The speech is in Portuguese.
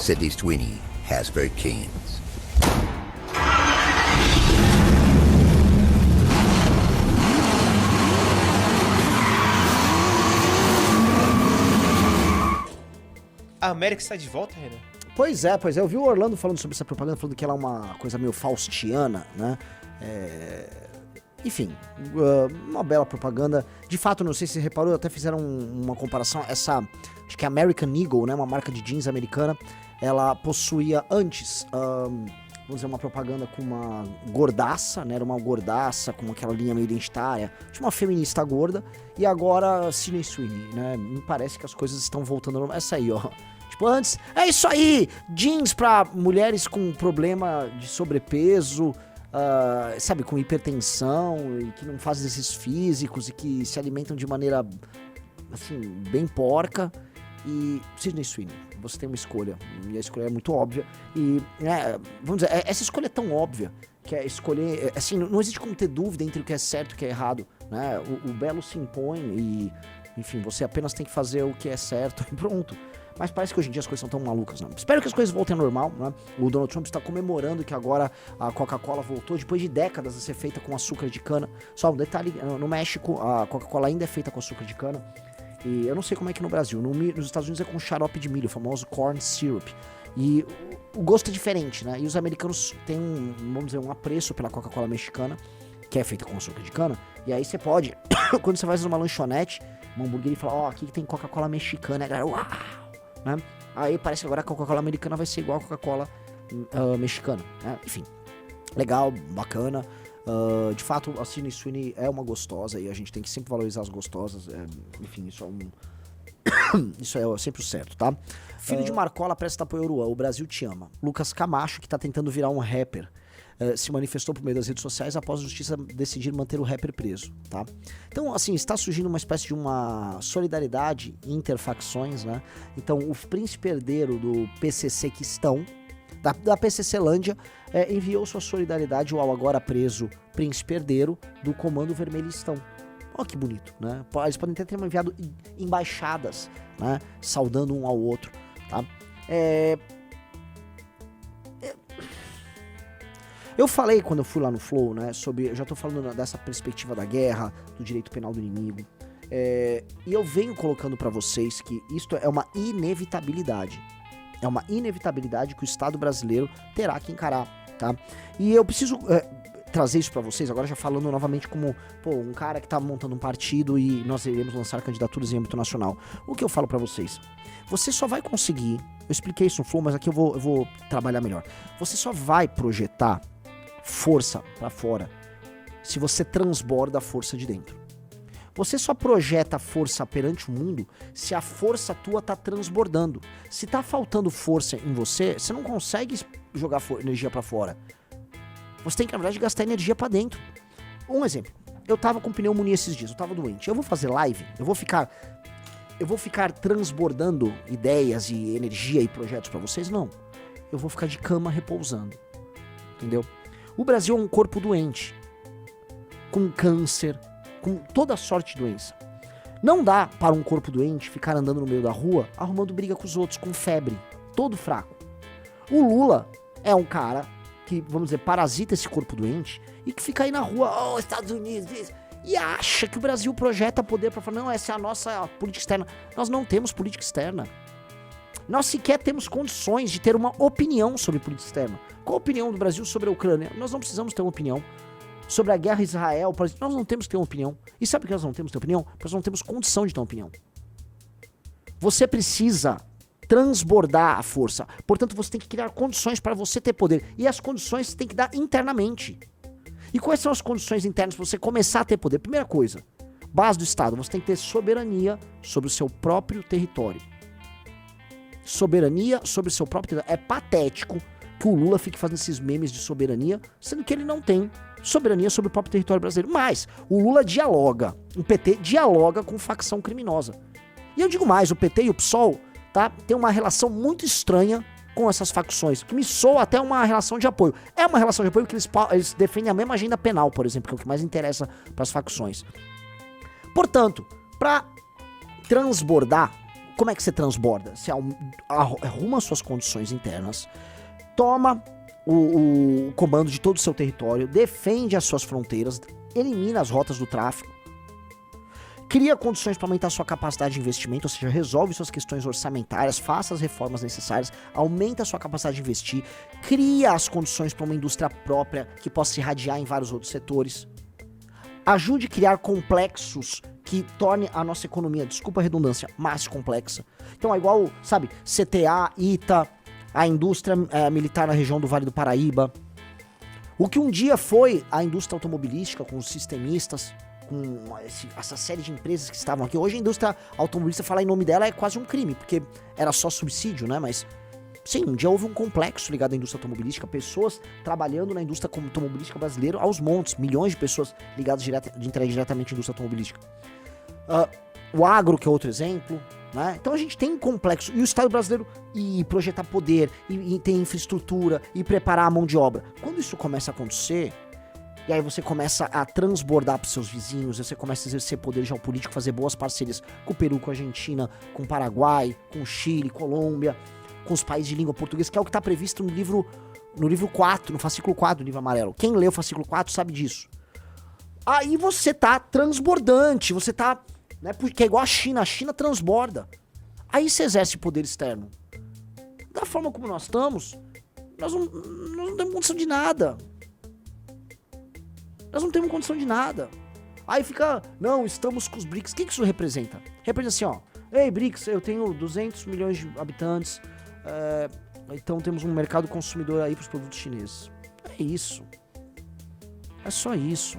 Sydney Sweeney has for Keynes. A América está de volta, Renan? Pois é. Eu vi o Orlando falando sobre essa propaganda, falando que ela é uma coisa meio faustiana, né? Enfim, uma bela propaganda. De fato, não sei se você reparou, até fizeram uma comparação. Acho que é American Eagle, né? Uma marca de jeans americana. Ela possuía antes, vamos dizer, uma propaganda com uma gordaça, né? Era uma gordaça com aquela linha meio identitária. Tinha uma feminista gorda. E agora, Sydney Sweeney, né? Me parece que as coisas estão voltando. Essa aí, ó. Tipo, antes, é isso aí! Jeans pra mulheres com problema de sobrepeso, sabe, com hipertensão, e que não fazem exercícios físicos e que se alimentam de maneira, assim, bem porca. E Sydney Sweeney, você tem uma escolha, e a escolha é muito óbvia. E, vamos dizer, essa escolha é tão óbvia que é escolher, assim, não existe como ter dúvida entre o que é certo e o que é errado, né? O belo se impõe e, enfim, você apenas tem que fazer o que é certo e pronto. Mas parece que hoje em dia as coisas são tão malucas, né? Espero que as coisas voltem ao normal, né? O Donald Trump está comemorando que agora a Coca-Cola voltou depois de décadas a ser feita com açúcar de cana. Só um detalhe, no México a Coca-Cola ainda é feita com açúcar de cana. E eu não sei como é que no Brasil. Nos Estados Unidos é com xarope de milho, o famoso corn syrup. E o gosto é diferente, né? E os americanos têm vamos dizer, um apreço pela Coca-Cola mexicana, que é feita com açúcar de cana. E aí você pode, quando você vai numa lanchonete, uma hamburgueria e fala, ó, aqui tem Coca-Cola mexicana, e a galera, uau! Né? Aí parece que agora a Coca-Cola americana vai ser igual a Coca-Cola mexicana, né? Enfim, legal, bacana. De fato, a Sydney Sweeney é uma gostosa e a gente tem que sempre valorizar as gostosas. Enfim, isso é sempre o certo, tá? Filho de Marcola presta apoio ao Uruan, o Brasil te ama. Lucas Camacho, que tá tentando virar um rapper, se manifestou por meio das redes sociais após a justiça decidir manter o rapper preso, tá? Então, assim, está surgindo uma espécie de uma solidariedade interfacções, né? Então, o príncipe herdeiro do PCC Quistão, da PCClândia, enviou sua solidariedade ao agora preso príncipe herdeiro do Comando Vermelhistão. Olha que bonito, né? Eles podem até ter enviado embaixadas, né? Saudando um ao outro, tá? Eu falei quando eu fui lá no Flow, né? Eu já tô falando dessa perspectiva da guerra, do direito penal do inimigo. E eu venho colocando pra vocês que isto é uma inevitabilidade. É uma inevitabilidade que o Estado brasileiro terá que encarar, tá? E eu preciso trazer isso pra vocês, agora já falando novamente como, um cara que tá montando um partido e nós iremos lançar candidaturas em âmbito nacional. O que eu falo pra vocês? Você só vai conseguir, eu expliquei isso no Flow, mas aqui eu vou trabalhar melhor. Você só vai projetar força pra fora se você transborda a força de dentro. Você só projeta força perante o mundo se a força tua tá transbordando. Se tá faltando força em você, você não consegue jogar energia pra fora. Você tem que, na verdade, gastar energia pra dentro. Um exemplo. Eu tava com pneumonia esses dias, eu tava doente. Eu vou fazer live, eu vou ficar transbordando ideias e energia e projetos pra vocês? Não. Eu vou ficar de cama repousando. Entendeu? O Brasil é um corpo doente. Com câncer, com toda sorte de doença. Não dá para um corpo doente ficar andando no meio da rua arrumando briga com os outros, com febre, todo fraco. O Lula é um cara que, vamos dizer, parasita esse corpo doente e que fica aí na rua, Estados Unidos, isso, e acha que o Brasil projeta poder para falar, não, essa é a nossa política externa. Nós não temos política externa. Nós sequer temos condições de ter uma opinião sobre política externa. Qual a opinião do Brasil sobre a Ucrânia? Nós não precisamos ter uma opinião. Sobre a guerra Israel, por exemplo, nós não temos que ter uma opinião. E sabe por que nós não temos que ter opinião? Porque nós não temos condição de ter uma opinião. Você precisa transbordar a força. Portanto, você tem que criar condições para você ter poder. E as condições você tem que dar internamente. E quais são as condições internas para você começar a ter poder? Primeira coisa, base do Estado, você tem que ter soberania sobre o seu próprio território. Soberania sobre o seu próprio território. É patético que o Lula fique fazendo esses memes de soberania, sendo que ele não tem soberania sobre o próprio território brasileiro. Mas o Lula dialoga, o PT dialoga com facção criminosa. E eu digo mais, o PT e o PSOL, tá, tem uma relação muito estranha com essas facções, que me soa até uma relação de apoio. É uma relação de apoio que eles defendem a mesma agenda penal, por exemplo, que é o que mais interessa para as facções. Portanto, para transbordar como é que você transborda? Você arruma suas condições internas, toma o comando de todo o seu território, defende as suas fronteiras, elimina as rotas do tráfico, cria condições para aumentar sua capacidade de investimento, ou seja, resolve suas questões orçamentárias, faça as reformas necessárias, aumenta a sua capacidade de investir, cria as condições para uma indústria própria que possa se irradiar em vários outros setores. Ajude a criar complexos que torne a nossa economia, desculpa a redundância, mais complexa. Então é igual, sabe, CTA, ITA, a indústria militar na região do Vale do Paraíba. O que um dia foi a indústria automobilística com os sistemistas, com essa série de empresas que estavam aqui. Hoje a indústria automobilística, falar em nome dela é quase um crime, porque era só subsídio, né? Mas sim, um dia houve um complexo ligado à indústria automobilística, pessoas trabalhando na indústria automobilística brasileira aos montes, milhões de pessoas ligadas diretamente à indústria automobilística. O agro, que é outro exemplo, né? Então a gente tem um complexo, e o Estado brasileiro projetar poder, e ter infraestrutura, e preparar a mão de obra. Quando isso começa a acontecer, e aí você começa a transbordar pros seus vizinhos, você começa a exercer poder geopolítico, fazer boas parcerias com o Peru, com a Argentina, com o Paraguai, com o Chile, Colômbia, com os países de língua portuguesa, que é o que está previsto no livro 4, no fascículo 4 do livro amarelo. Quem lê o fascículo 4 sabe disso. Aí você tá transbordante, você tá, né, porque é igual a China transborda. Aí você exerce poder externo. Da forma como nós estamos, nós não temos condição de nada. Nós não temos condição de nada. Aí fica, não, estamos com os BRICS. O que isso representa? Representa assim, ó. Ei, BRICS, eu tenho 200 milhões de habitantes, então temos um mercado consumidor aí pros produtos chineses. É isso. É só isso.